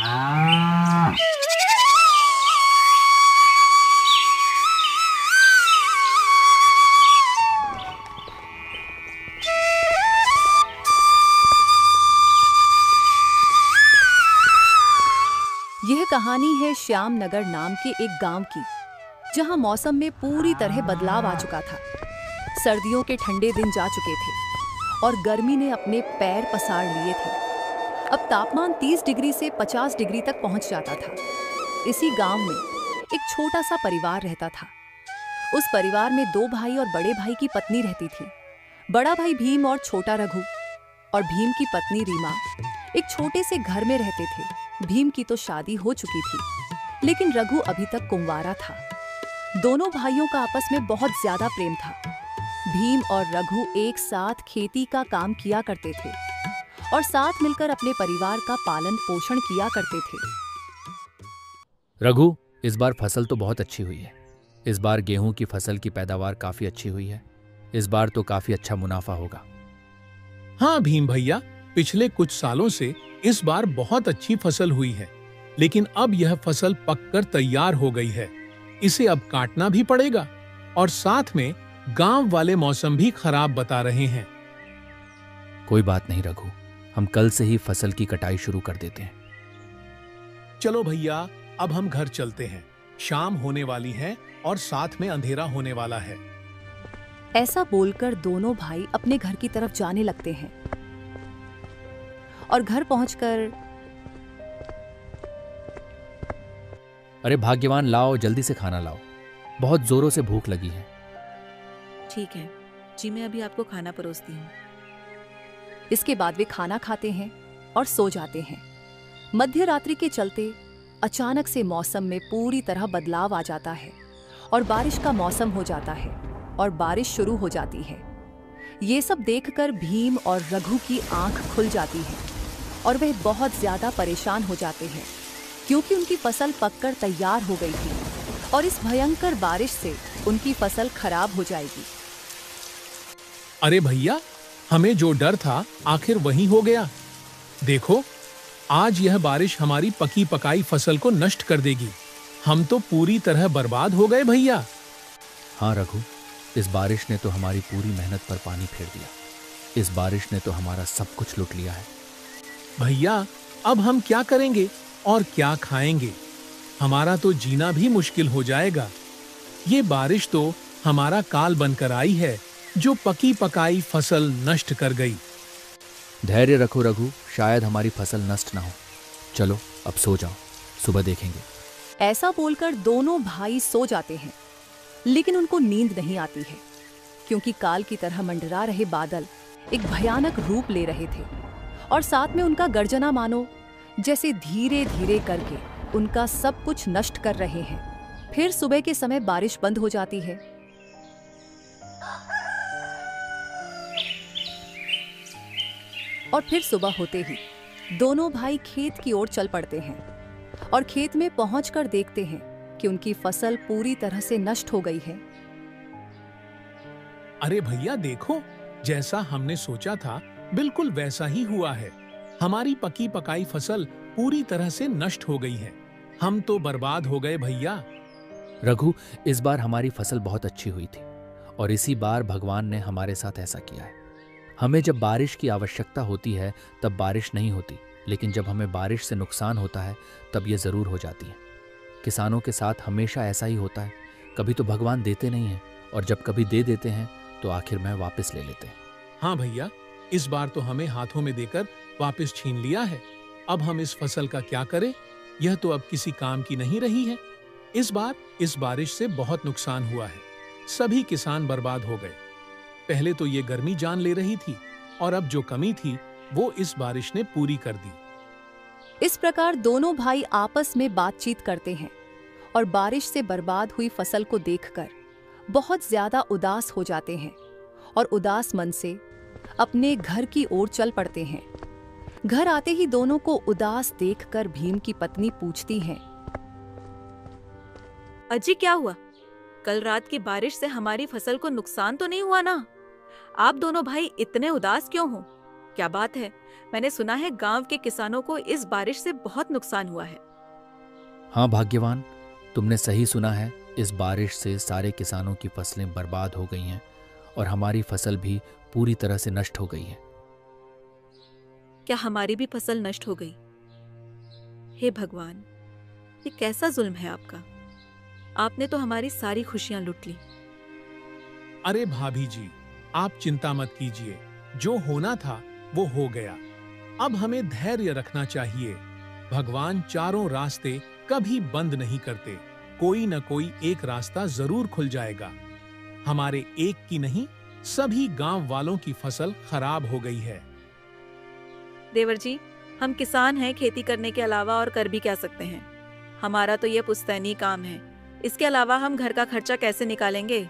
यह कहानी है श्यामनगर नाम के एक गांव की, जहां मौसम में पूरी तरह बदलाव आ चुका था। सर्दियों के ठंडे दिन जा चुके थे और गर्मी ने अपने पैर पसार लिए थे। अब तापमान 30 डिग्री से 50 डिग्री तक पहुंच जाता था। इसी गांव में एक छोटा सा परिवार रहता था। उस परिवार में 2 भाई और बड़े भाई की पत्नी रहती थी। बड़ा भाई भीम और छोटा रघु और भीम की पत्नी रीमा एक छोटे से घर में रहते थे। भीम की तो शादी हो चुकी थी, लेकिन रघु अभी तक कुंवारा था। दोनों भाइयों का आपस में बहुत ज्यादा प्रेम था। भीम और रघु एक साथ खेती का काम किया करते थे और साथ मिलकर अपने परिवार का पालन पोषण किया करते थे। रघु, इस बार फसल तो बहुत अच्छी हुई है। इस बार गेहूं की फसल की पैदावार काफी अच्छी हुई है। इस बार तो काफी अच्छा मुनाफा होगा। हाँ भीम भैया, पिछले कुछ सालों से इस बार बहुत अच्छी फसल हुई है, लेकिन अब यह फसल पककर तैयार हो गई है। इसे अब काटना भी पड़ेगा और साथ में गांव वाले मौसम भी खराब बता रहे हैं। कोई बात नहीं रघु, हम कल से ही फसल की कटाई शुरू कर देते हैं। चलो भैया, अब हम घर चलते हैं। शाम होने वाली है और साथ में अंधेरा होने वाला है। ऐसा बोलकर दोनों भाई अपने घर की तरफ जाने लगते हैं और घर पहुंचकर, अरे भाग्यवान, लाओ, जल्दी से खाना लाओ, बहुत जोरों से भूख लगी है। ठीक है जी, मैं अभी आपको खाना परोसती हूँ। इसके बाद वे खाना खाते हैं और सो जाते हैं। मध्य रात्रि के चलते अचानक से मौसम में पूरी तरह बदलाव आ जाता है और बारिश का मौसम हो जाता है और बारिश शुरू हो जाती है। ये सब देखकर भीम और रघु की आंख खुल जाती है और वह बहुत ज्यादा परेशान हो जाते हैं, क्योंकि उनकी फसल पककर तैयार हो गई थी और इस भयंकर बारिश से उनकी फसल खराब हो जाएगी। अरे भैया, हमें जो डर था आखिर वही हो गया। देखो, आज यह बारिश हमारी पकी पकाई फसल को नष्ट कर देगी। हम तो पूरी तरह बर्बाद हो गए भैया। हाँ रघु, इस बारिश ने तो हमारी पूरी मेहनत पर पानी फेर दिया। इस बारिश ने तो हमारा सब कुछ लूट लिया है। भैया, अब हम क्या करेंगे और क्या खाएंगे? हमारा तो जीना भी मुश्किल हो जाएगा। ये बारिश तो हमारा काल बनकर आई है, जो पकी पकाई फसल नष्ट कर गई। धैर्य रखो रघु, शायद हमारी फसल नष्ट ना हो। चलो अब सो जाओ, सुबह देखेंगे। ऐसा बोलकर दोनों भाई सो जाते हैं, लेकिन उनको नींद नहीं आती है, क्योंकि काल की तरह मंडरा रहे बादल एक भयानक रूप ले रहे थे और साथ में उनका गर्जना मानो जैसे धीरे धीरे करके उनका सब कुछ नष्ट कर रहे हैं। फिर सुबह के समय बारिश बंद हो जाती है और फिर सुबह होते ही दोनों भाई खेत की ओर चल पड़ते हैं और खेत में पहुंचकर देखते हैं कि उनकी फसल पूरी तरह से नष्ट हो गई है। अरे भैया देखो, जैसा हमने सोचा था बिल्कुल वैसा ही हुआ है। हमारी पकी पकाई फसल पूरी तरह से नष्ट हो गई है। हम तो बर्बाद हो गए भैया। रघु, इस बार हमारी फसल बहुत अच्छी हुई थी और इसी बार भगवान ने हमारे साथ ऐसा किया है। हमें जब बारिश की आवश्यकता होती है तब बारिश नहीं होती, लेकिन जब हमें बारिश से नुकसान होता है तब ये जरूर हो जाती है। किसानों के साथ हमेशा ऐसा ही होता है। कभी तो भगवान देते नहीं हैं और जब कभी दे देते हैं तो आखिर में वापस ले लेते हैं। हाँ भैया, इस बार तो हमें हाथों में देकर वापस छीन लिया है। अब हम इस फसल का क्या करें? यह तो अब किसी काम की नहीं रही है। इस बार इस बारिश से बहुत नुकसान हुआ है। सभी किसान बर्बाद हो गए। पहले तो ये गर्मी जान ले रही थी और अब जो कमी थी वो इस बारिश ने पूरी कर दी। इस प्रकार दोनों भाई आपस में बातचीत करते हैं और बारिश से बर्बाद हुई फसल को देखकर बहुत ज्यादा उदास हो जाते हैं और उदास मन से अपने घर की ओर चल पड़ते हैं। घर आते ही दोनों को उदास देखकर भीम की पत्नी पूछती है, अजी क्या हुआ? कल रात की बारिश से हमारी फसल को नुकसान तो नहीं हुआ ना? आप दोनों भाई इतने उदास क्यों हो? क्या बात है, मैंने सुना है गांव के किसानों को इस बारिश से बहुत नुकसान हुआ है। हाँ भाग्यवान, तुमने सही सुना है। इस बारिश से सारे किसानों की फसलें बर्बाद हो गई हैं और हमारी फसल भी पूरी तरह से नष्ट हो गई है। क्या हमारी भी फसल नष्ट हो गई? हे भगवान, ये कैसा जुल्म है आपका। आपने तो हमारी सारी खुशियां लूट ली। अरे भाभी जी, आप चिंता मत कीजिए, जो होना था वो हो गया। अब हमें धैर्य रखना चाहिए। भगवान चारों रास्ते कभी बंद नहीं करते, कोई न कोई एक रास्ता जरूर खुल जाएगा। हमारे एक की नहीं, सभी गांव वालों की फसल खराब हो गई है। देवर जी, हम किसान हैं, खेती करने के अलावा और कर भी क्या सकते हैं। हमारा तो ये पुश्तैनी काम है, इसके अलावा हम घर का खर्चा कैसे निकालेंगे?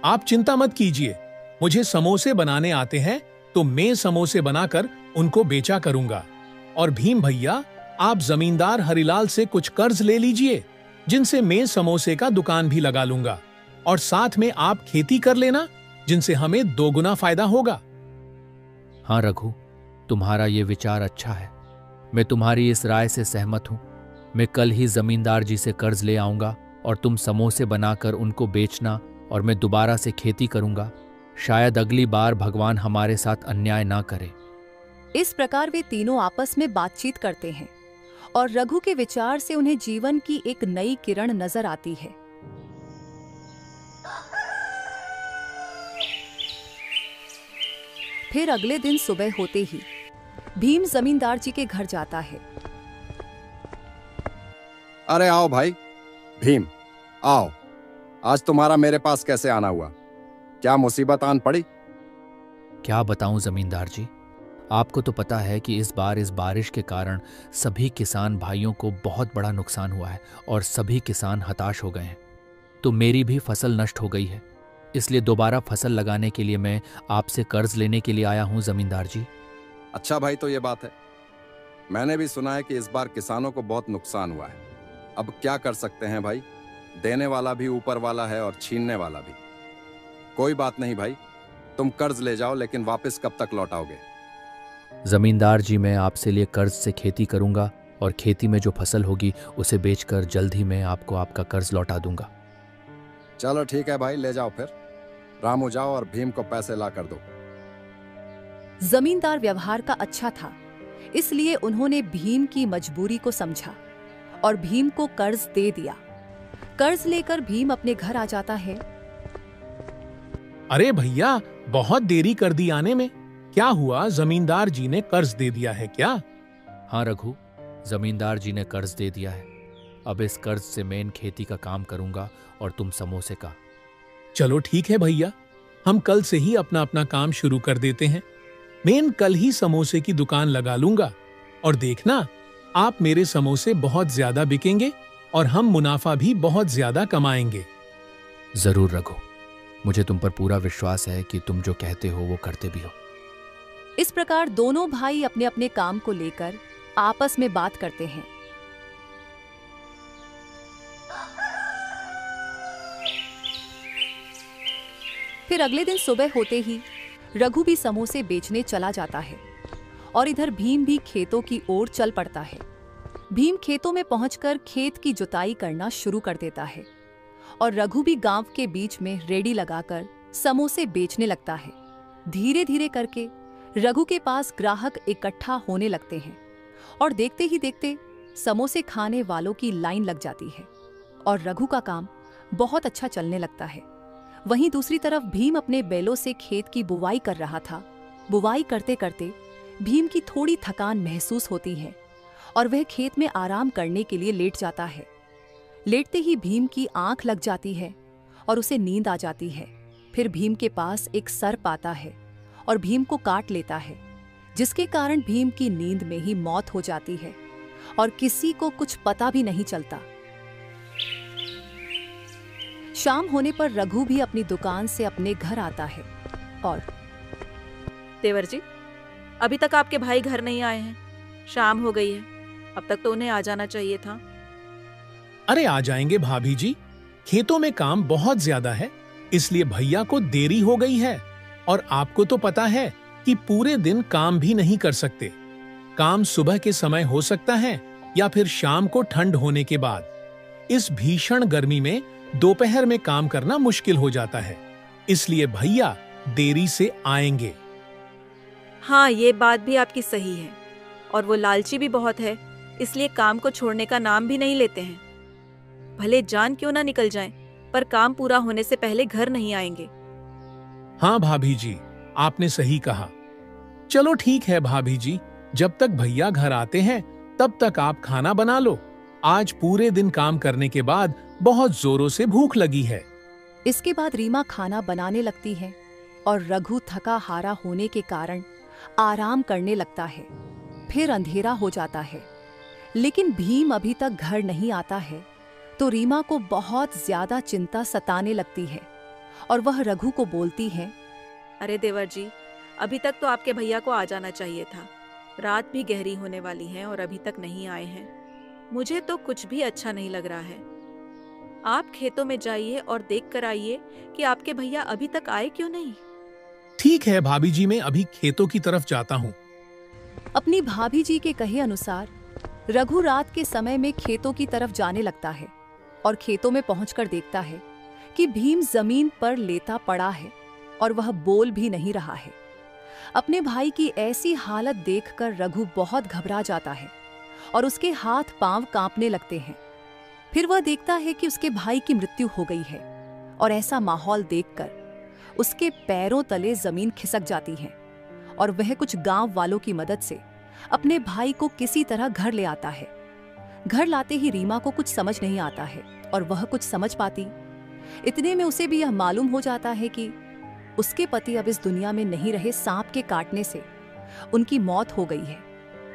आप चिंता मत कीजिए, मुझे समोसे बनाने आते हैं तो मैं समोसे बनाकर उनको बेचा करूंगा। और भीम भैया, आप जमींदार हरिलाल से कुछ कर्ज ले लीजिए, जिनसे मैं समोसे का दुकान भी लगा लूंगा। और साथ में आप खेती कर लेना, जिनसे हमें दोगुना फायदा होगा। हाँ रघु, तुम्हारा ये विचार अच्छा है। मैं तुम्हारी इस राय से सहमत हूँ। मैं कल ही जमींदार जी से कर्ज ले आऊंगा और तुम समोसे बनाकर उनको बेचना और मैं दोबारा से खेती करूंगा। शायद अगली बार भगवान हमारे साथ अन्याय ना करे। इस प्रकार वे तीनों आपस में बातचीत करते हैं और रघु के विचार से उन्हें जीवन की एक नई किरण नजर आती है। फिर अगले दिन सुबह होते ही भीम जमींदार जी के घर जाता है। अरे आओ भाई भीम, आओ। आज तुम्हारा मेरे पास कैसे आना हुआ? क्या मुसीबत आन पड़ी? क्या बताऊं जमींदार जी, आपको तो पता है कि इस बार इस बारिश के कारण सभी किसान भाइयों को बहुत बड़ा नुकसान हुआ है और सभी किसान हताश हो गए हैं। तो मेरी भी फसल नष्ट हो गई है, इसलिए दोबारा फसल लगाने के लिए मैं आपसे कर्ज लेने के लिए आया हूं जमींदार जी। अच्छा भाई, तो ये बात है। मैंने भी सुना है कि इस बार किसानों को बहुत नुकसान हुआ है। अब क्या कर सकते हैं भाई, देने वाला भी ऊपर वाला है और छीनने वाला भी। कोई बात नहीं भाई, तुम कर्ज ले जाओ, लेकिन वापस कब तक लौटाओगे? जमींदार जी, मैं आपसे लिए कर्ज से खेती करूंगा और खेती में जो फसल होगी उसे बेचकर जल्द ही मैं आपको आपका कर्ज लौटा दूंगा। चलो ठीक है भाई, ले जाओ फिर। रामू जाओ और भीम को पैसे ला कर दो। जमींदार व्यवहार का अच्छा था, इसलिए उन्होंने भीम की मजबूरी को समझा और भीम को कर्ज दे दिया। कर्ज लेकर भीम अपने घर आ जाता है। अरे भैया, बहुत देरी कर दी आने में। क्या हुआ, जमींदार जी ने कर्ज दे दिया है क्या? हाँ रघु, जमींदार जी ने कर्ज दे दिया है। अब इस कर्ज से मैं इन खेती का काम करूंगा और तुम समोसे का। चलो ठीक है भैया, हम कल से ही अपना अपना काम शुरू कर देते हैं। मैं कल ही समोसे की दुकान लगा लूंगा और देखना, आप मेरे समोसे बहुत ज्यादा बिकेंगे और हम मुनाफा भी बहुत ज्यादा कमाएंगे। जरूर रघु, मुझे तुम पर पूरा विश्वास है कि तुम जो कहते हो वो करते भी हो। इस प्रकार दोनों भाई अपने अपने काम को लेकर आपस में बात करते हैं। फिर अगले दिन सुबह होते ही रघु भी समोसे बेचने चला जाता है और इधर भीम भी खेतों की ओर चल पड़ता है। भीम खेतों में पहुंचकर खेत की जुताई करना शुरू कर देता है और रघु भी गांव के बीच में रेडी लगाकर समोसे बेचने लगता है। धीरे धीरे करके रघु के पास ग्राहक इकट्ठा होने लगते हैं और देखते ही देखते समोसे खाने वालों की लाइन लग जाती है और रघु का काम बहुत अच्छा चलने लगता है। वहीं दूसरी तरफ भीम अपने बैलों से खेत की बुवाई कर रहा था। बुवाई करते करते भीम की थोड़ी थकान महसूस होती है और वह खेत में आराम करने के लिए लेट जाता है। लेटते ही भीम की आंख लग जाती है और उसे नींद आ जाती है। फिर भीम के पास एक सर्प आता है और भीम को काट लेता है, जिसके कारण भीम की नींद में ही मौत हो जाती है और किसी को कुछ पता भी नहीं चलता। शाम होने पर रघु भी अपनी दुकान से अपने घर आता है और देवर जी, अभी तक आपके भाई घर नहीं आए हैं। शाम हो गई है, अब तक तो उन्हें आ जाना चाहिए था। अरे आ जाएंगे भाभी जी, खेतों में काम बहुत ज्यादा है, इसलिए भैया को देरी हो गई है। और आपको तो पता है, कि पूरे दिन काम भी नहीं कर सकते। काम सुबह के समय हो सकता है या फिर शाम को ठंड होने के बाद। इस भीषण गर्मी में दोपहर में काम करना मुश्किल हो जाता है, इसलिए भैया देरी से आएंगे। हाँ, ये बात भी आपकी सही है। और वो लालची भी बहुत है, इसलिए काम को छोड़ने का नाम भी नहीं लेते हैं। भले जान क्यों ना निकल जाए, पर काम पूरा होने से पहले घर नहीं आएंगे। हाँ भाभी जी, आपने सही कहा। चलो ठीक है भाभी जी, जब तक भैया घर आते हैं तब तक आप खाना बना लो। आज पूरे दिन काम करने के बाद बहुत जोरों से भूख लगी है। इसके बाद रीमा खाना बनाने लगती है और रघु थका हारा होने के कारण आराम करने लगता है। फिर अंधेरा हो जाता है, लेकिन भीम अभी तक घर नहीं आता है, तो रीमा को बहुत ज्यादा चिंता सताने लगती है और वह रघु को बोलती है, अरे देवर जी, अभी तक तो आपके भैया को आ जाना चाहिए था। रात भी गहरी होने वाली है और अभी तक नहीं आए हैं। मुझे तो कुछ भी अच्छा नहीं लग रहा है। आप खेतों में जाइए और देख कर आइए कि आपके भैया अभी तक आए क्यों नहीं। ठीक है भाभी जी, मैं अभी खेतों की तरफ जाता हूँ। अपनी भाभी जी के कहे अनुसार रघु रात के समय में खेतों की तरफ जाने लगता है और खेतों में पहुंचकर देखता है कि भीम जमीन पर लेटा पड़ा है और वह बोल भी नहीं रहा है। अपने भाई की ऐसी हालत देखकर रघु बहुत घबरा जाता है और उसके हाथ पांव कांपने लगते हैं। फिर वह देखता है कि उसके भाई की मृत्यु हो गई है और ऐसा माहौल देखकर उसके पैरों तले जमीन खिसक जाती है और वह कुछ गांव वालों की मदद से अपने भाई को किसी तरह घर ले आता है। घर लाते ही रीमा को कुछ समझ नहीं आता है और वह कुछ समझ पाती। इतने में उसे भी यह मालूम हो जाता है कि उसके पति अब इस दुनिया में नहीं रहे, सांप के काटने से उनकी मौत हो गई है।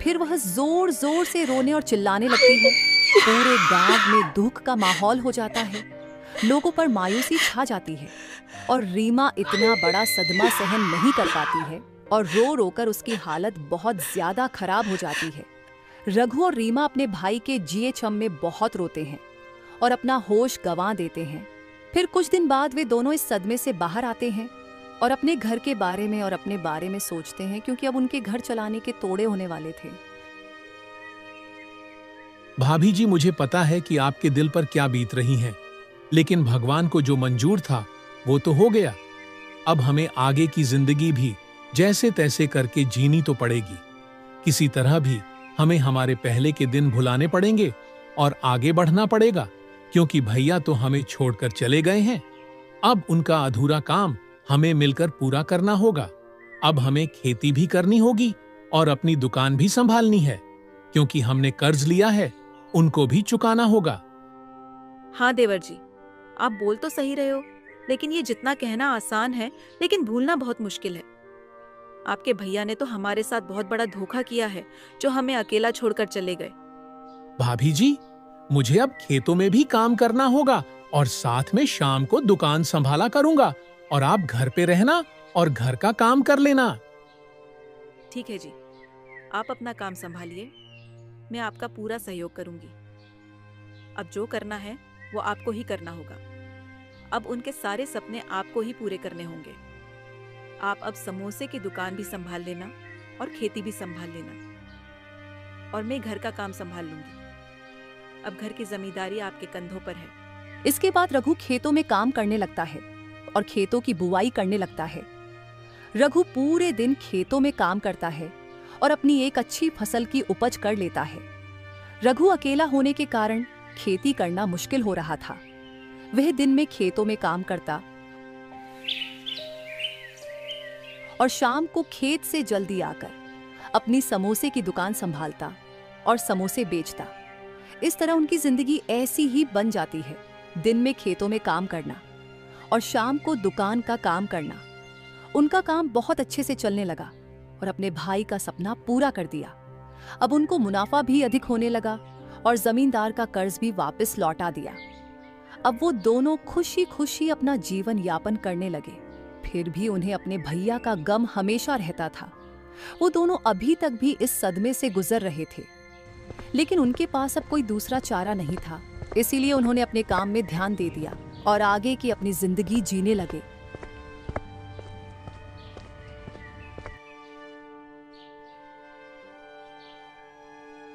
फिर वह जोर जोर से रोने और चिल्लाने लगती है। पूरे गांव में दुख का माहौल हो जाता है, लोगों पर मायूसी छा जाती है और रीमा इतना बड़ा सदमा सहन नहीं कर पाती है और रो रोकर उसकी हालत बहुत ज्यादा खराब हो जाती है। रघु और रीमा अपने भाई के जिए छम में बहुत रोते हैं और अपना होश गंवा देते हैं। फिर कुछ दिन बाद वे दोनों इस सदमे से बाहर आते हैं और अपने घर के बारे में और अपने बारे में सोचते हैं, क्योंकि अब उनके घर चलाने के तोड़े होने वाले थे। भाभी जी, मुझे पता है कि आपके दिल पर क्या बीत रही है, लेकिन भगवान को जो मंजूर था वो तो हो गया। अब हमें आगे की जिंदगी भी जैसे तैसे करके जीनी तो पड़ेगी। किसी तरह भी हमें हमारे पहले के दिन भुलाने पड़ेंगे और आगे बढ़ना पड़ेगा, क्योंकि भैया तो हमें छोड़कर चले गए हैं। अब उनका अधूरा काम हमें मिलकर पूरा करना होगा। अब हमें खेती भी करनी होगी और अपनी दुकान भी संभालनी है, क्योंकि हमने कर्ज लिया है, उनको भी चुकाना होगा। हाँ देवर जी, आप बोल तो सही रहे हो, लेकिन ये जितना कहना आसान है, लेकिन भूलना बहुत मुश्किल है। आपके भैया ने तो हमारे साथ बहुत बड़ा धोखा किया है, जो हमें अकेला छोड़कर चले गए। भाभी जी, मुझे अब खेतों में भी काम करना होगा और साथ में शाम को दुकान संभाला करूंगा और आप घर पे रहना और घर का काम कर लेना। ठीक है जी, आप अपना काम संभालिए, मैं आपका पूरा सहयोग करूंगी। अब जो करना है वो आपको ही करना होगा। अब उनके सारे सपने आपको ही पूरे करने होंगे। आप अब समोसे की दुकान भी संभाल लेना और खेती भी संभाल लेना, और मैं घर का काम संभाल लूंगी। अब घर की जिम्मेदारी आपके कंधों पर है। इसके बाद रघु खेतों में काम करने लगता है और खेतों की बुवाई करने लगता है। रघु पूरे दिन खेतों में काम करता है और अपनी एक अच्छी फसल की उपज कर लेता है। रघु अकेला होने के कारण खेती करना मुश्किल हो रहा था। वह दिन में खेतों में काम करता और शाम को खेत से जल्दी आकर अपनी समोसे की दुकान संभालता और समोसे बेचता। इस तरह उनकी जिंदगी ऐसी ही बन जाती है, दिन में खेतों में काम करना और शाम को दुकान का काम करना। उनका काम बहुत अच्छे से चलने लगा और अपने भाई का सपना पूरा कर दिया। अब उनको मुनाफा भी अधिक होने लगा और जमींदार का कर्ज भी वापस लौटा दिया। अब वो दोनों खुशी खुशी अपना जीवन यापन करने लगे। फिर भी उन्हें अपने भैया का गम हमेशा रहता था। वो दोनों अभी तक भी इस सदमे से गुजर रहे थे, लेकिन उनके पास अब कोई दूसरा चारा नहीं था। इसीलिए उन्होंने अपने काम में ध्यान दे दिया और आगे की अपनी जिंदगी जीने लगे।